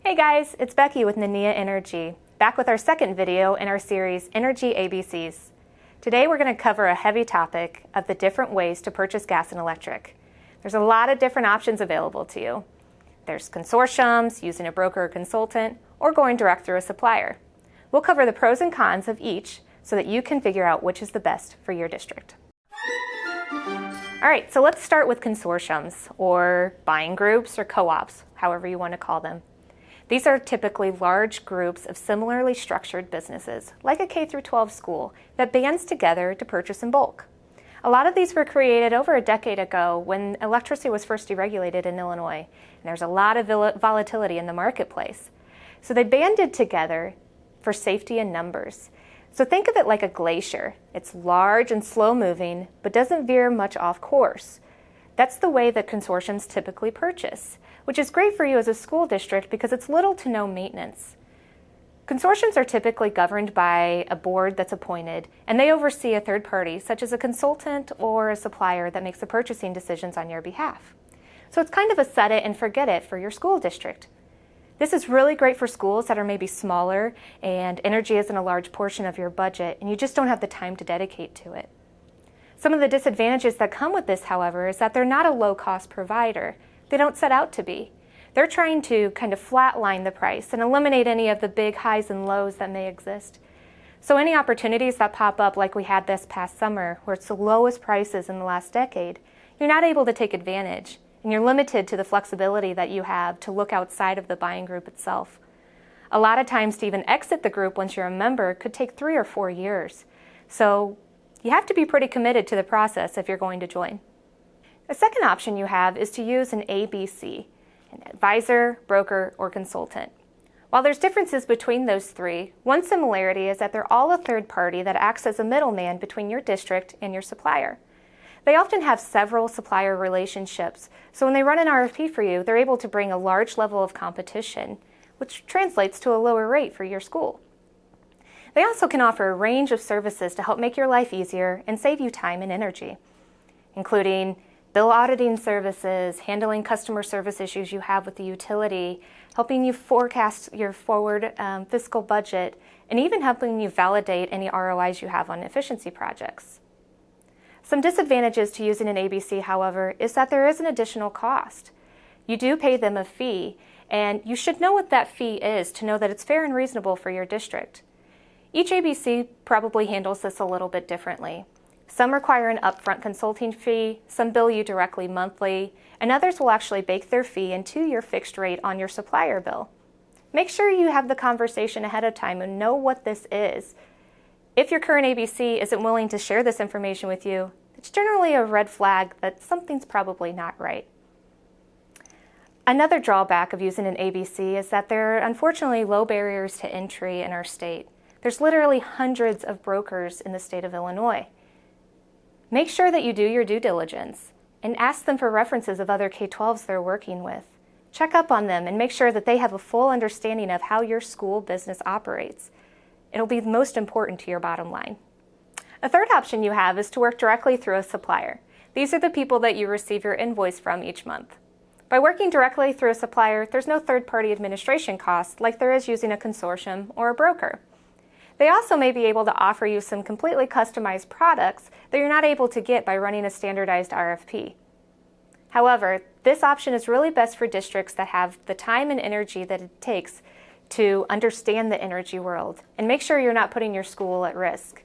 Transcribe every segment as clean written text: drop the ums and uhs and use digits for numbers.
Hey guys, it's Becky with NNIA Energy, back with our second video in our series, Energy ABCs. Today we're going to cover a heavy topic of the different ways to purchase gas and electric. There's a lot of different options available to you. There's consortiums, using a broker or consultant, or going direct through a supplier. We'll cover the pros and cons of each so that you can figure out which is the best for your district. All right, so let's start with consortiums, or buying groups, or co-ops, however you want to call them. These are typically large groups of similarly structured businesses, like a K-12 school, that bands together to purchase in bulk. A lot of these were created over a decade ago when electricity was first deregulated in Illinois, and there's a lot of volatility in the marketplace. So they banded together for safety in numbers. So think of it like a glacier. It's large and slow-moving, but doesn't veer much off course. That's the way that consortiums typically purchase, which is great for you as a school district because it's little to no maintenance. Consortiums are typically governed by a board that's appointed, and they oversee a third party, such as a consultant or a supplier that makes the purchasing decisions on your behalf. So it's kind of a set it and forget it for your school district. This is really great for schools that are maybe smaller and energy isn't a large portion of your budget and you just don't have the time to dedicate to it. Some of the disadvantages that come with this, however, is that they're not a low-cost provider. They don't set out to be. They're trying to kind of flatline the price and eliminate any of the big highs and lows that may exist. So any opportunities that pop up like we had this past summer, where it's the lowest prices in the last decade, you're not able to take advantage, and you're limited to the flexibility that you have to look outside of the buying group itself. A lot of times to even exit the group once you're a member could take 3 or 4 years. So you have to be pretty committed to the process if you're going to join. A second option you have is to use an ABC, an advisor, broker, or consultant. While there's differences between those three, one similarity is that they're all a third party that acts as a middleman between your district and your supplier. They often have several supplier relationships, so when they run an RFP for you, they're able to bring a large level of competition, which translates to a lower rate for your school. They also can offer a range of services to help make your life easier and save you time and energy, including bill auditing services, handling customer service issues you have with the utility, helping you forecast your forward fiscal budget, and even helping you validate any ROIs you have on efficiency projects. Some disadvantages to using an ABC, however, is that there is an additional cost. You do pay them a fee, and you should know what that fee is to know that it's fair and reasonable for your district. Each ABC probably handles this a little bit differently. Some require an upfront consulting fee, some bill you directly monthly, and others will actually bake their fee into your fixed rate on your supplier bill. Make sure you have the conversation ahead of time and know what this is. If your current ABC isn't willing to share this information with you, it's generally a red flag that something's probably not right. Another drawback of using an ABC is that there are unfortunately low barriers to entry in our state. There's literally hundreds of brokers in the state of Illinois. Make sure that you do your due diligence and ask them for references of other K-12s they're working with. Check up on them and make sure that they have a full understanding of how your school business operates. It'll be most important to your bottom line. A third option you have is to work directly through a supplier. These are the people that you receive your invoice from each month. By working directly through a supplier, there's no third-party administration costs like there is using a consortium or a broker. They also may be able to offer you some completely customized products that you're not able to get by running a standardized RFP. However, this option is really best for districts that have the time and energy that it takes to understand the energy world and make sure you're not putting your school at risk.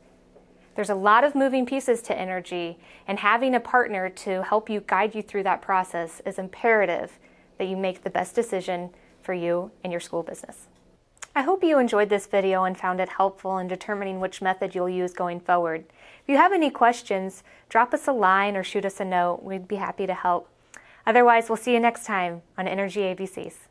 There's a lot of moving pieces to energy, and having a partner to help you guide you through that process is imperative that you make the best decision for you and your school business. I hope you enjoyed this video and found it helpful in determining which method you'll use going forward. If you have any questions, drop us a line or shoot us a note. We'd be happy to help. Otherwise, we'll see you next time on Energy ABCs.